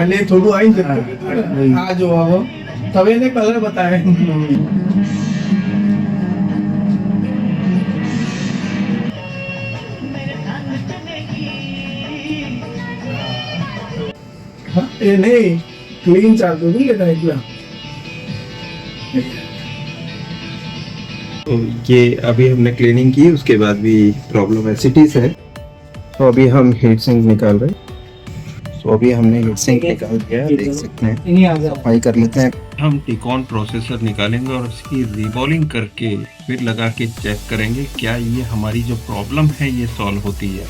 અને થોડું આવી જતું આ જો હવે તમે એને કલર બતાવે એ નહીં ક્લીન ચાલતું હતું લેતા એટલા तो ये अभी हमने क्लीनिंग की, उसके बाद भी प्रॉब्लम एसिटीज है। तो अभी हम हीट सिंक निकाल रहे हैं। तो अभी हमने हीट सिंक निकाल दिया है, देख सकते हैं। सफाई कर लेते हैं। हम टिकॉन प्रोसेसर निकालेंगे और इसकी रीबॉलिंग करके फिर लगा के चेक करेंगे क्या ये हमारी जो प्रॉब्लम है ये सॉल्व होती है।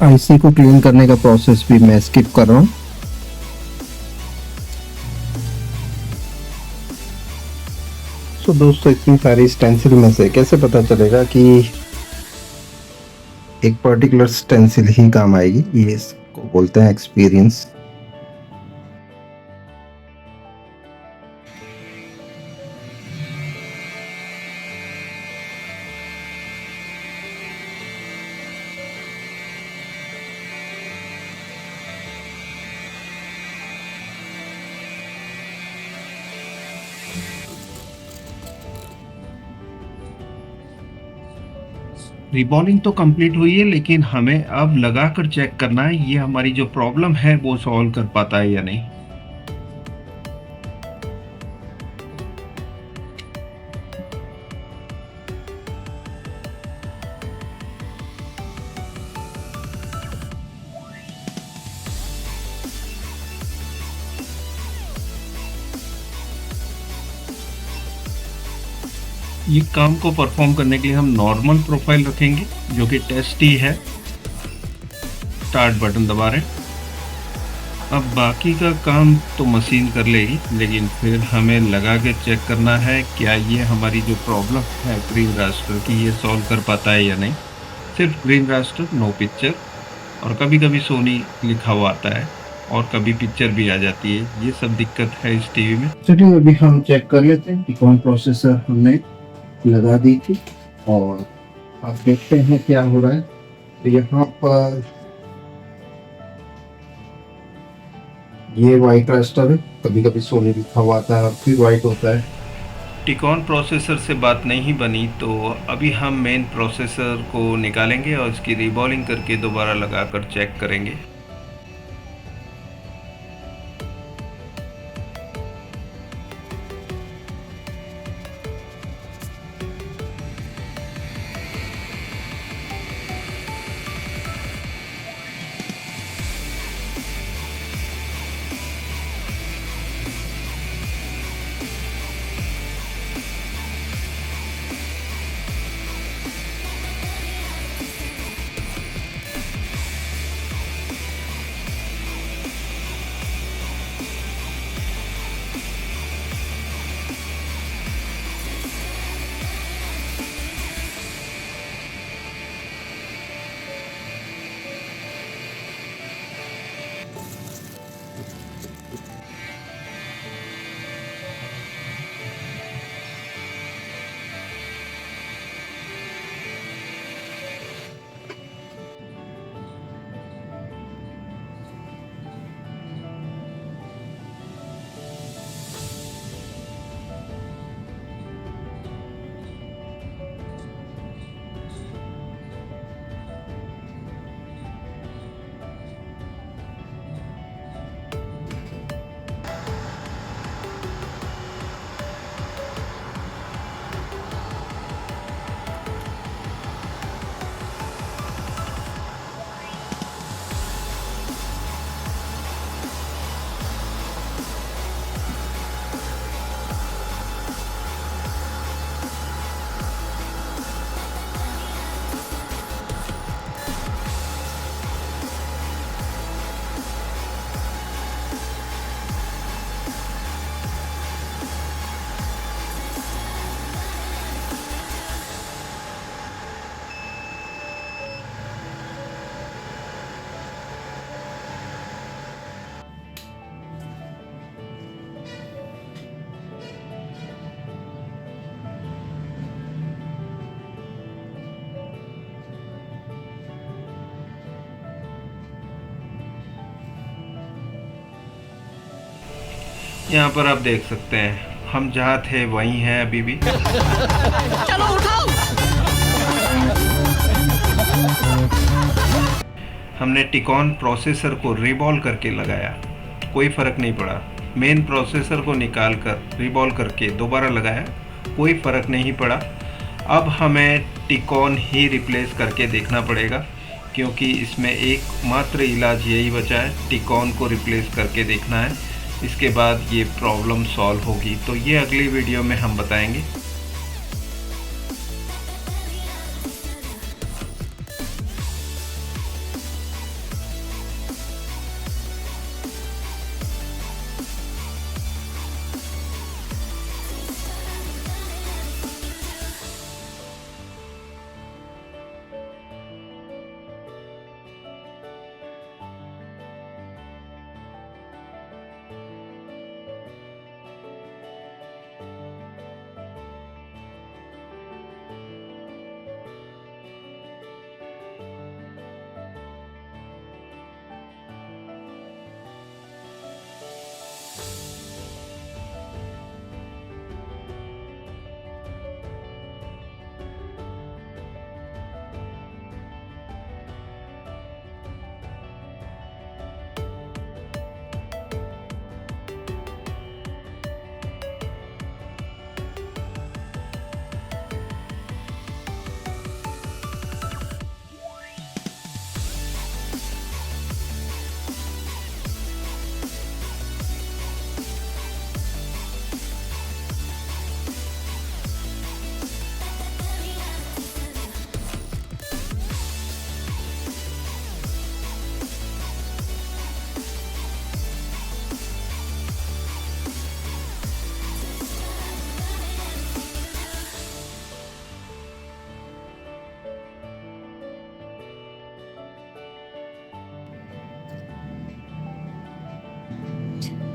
आईसी को क्लीन करने का प्रोसेस भी मैं स्किप कर रहा हूँ। तो दोस्तों इतनी सारी स्टेंसिल में से कैसे पता चलेगा कि एक पर्टिकुलर स्टेंसिल ही काम आएगी? ये इसको बोलते हैं एक्सपीरियंस। रिबॉलिंग तो कंप्लीट हुई है, लेकिन हमें अब लगाकर चेक करना है ये हमारी जो प्रॉब्लम है वो सॉल्व कर पाता है या नहीं। ये काम को परफॉर्म करने के लिए हम नॉर्मल प्रोफाइल रखेंगे जो कि टेस्ट ही है। स्टार्ट बटन दबा रहे हैं। अब बाकी का काम तो मशीन कर लेगी, लेकिन फिर हमें लगा के चेक करना है क्या ये हमारी जो प्रॉब्लम है ग्रीन रास्टर की ये सॉल्व कर पाता है या नहीं। सिर्फ ग्रीन रास्टर, नो पिक्चर, और कभी कभी सोनी लिखा हुआ आता है और कभी पिक्चर भी आ जाती है। ये सब दिक्कत है इस टीवी में। चलिए अभी हम चेक कर लेते हैं टिकॉन प्रोसेसर हमने लगा दी थी और आप देखते हैं क्या हो रहा है। तो यहाँ पर ये वाइट रास्टर है, कभी कभी सोनी लिखा हुआ आता है और फिर वाइट होता है। टिकॉन प्रोसेसर से बात नहीं बनी तो अभी हम मेन प्रोसेसर को निकालेंगे और इसकी रीबॉलिंग करके दोबारा लगाकर चेक करेंगे। यहाँ पर आप देख सकते हैं हम जहाँ थे वहीं हैं अभी भी। चलो उठाओ। हमने टिकॉन प्रोसेसर को रिबॉल करके लगाया, कोई फ़र्क नहीं पड़ा। मेन प्रोसेसर को निकाल कर रिबॉल करके दोबारा लगाया, कोई फ़र्क नहीं पड़ा। अब हमें टिकॉन ही रिप्लेस करके देखना पड़ेगा, क्योंकि इसमें एकमात्र इलाज यही बचा है, टिकॉन को रिप्लेस करके देखना है। इसके बाद ये प्रॉब्लम सॉल्व होगी। तो ये अगली वीडियो में हम बताएंगे।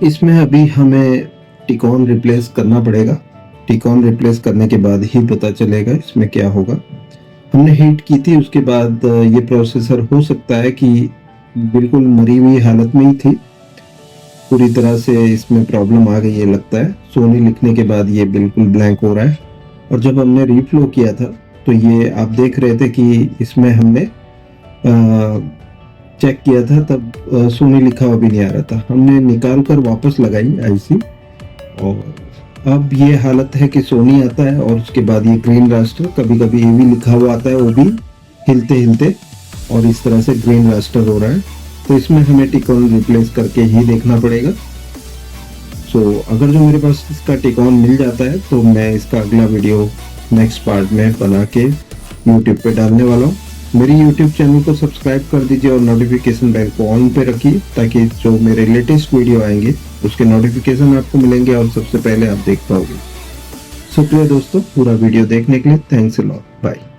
इसमें अभी हमें टिकॉन रिप्लेस करना पड़ेगा। टिकॉन रिप्लेस करने के बाद ही पता चलेगा इसमें क्या होगा। हमने हीट की थी, उसके बाद ये प्रोसेसर हो सकता है कि बिल्कुल मरी हुई हालत में ही थी, पूरी तरह से इसमें प्रॉब्लम आ गई है लगता है। सोनी लिखने के बाद ये बिल्कुल ब्लैंक हो रहा है। और जब हमने रीफ्लो किया था तो ये आप देख रहे थे कि इसमें हमने चेक किया था, तब सोनी लिखा हुआ भी नहीं आ रहा था। हमने निकाल कर वापस लगाई आईसी, और अब ये हालत है कि सोनी आता है और उसके बाद ये ग्रीन रास्टर, कभी कभी ये भी लिखा हुआ आता है, वो भी हिलते हिलते, और इस तरह से ग्रीन रास्टर हो रहा है। तो इसमें हमें टिकॉन रिप्लेस करके ही देखना पड़ेगा। अगर जो मेरे पास इसका टिकॉन मिल जाता है तो मैं इसका अगला वीडियो नेक्स्ट पार्ट में बना के यूट्यूब पे डालने वाला हूँ। मेरी यूट्यूब चैनल को सब्सक्राइब कर दीजिए और नोटिफिकेशन बेल को ऑन पे रखिए, ताकि जो मेरे लेटेस्ट वीडियो आएंगे उसके नोटिफिकेशन आपको मिलेंगे और सबसे पहले आप देख पाओगे। शुक्रिया दोस्तों पूरा वीडियो देखने के लिए। Thanks a lot, bye.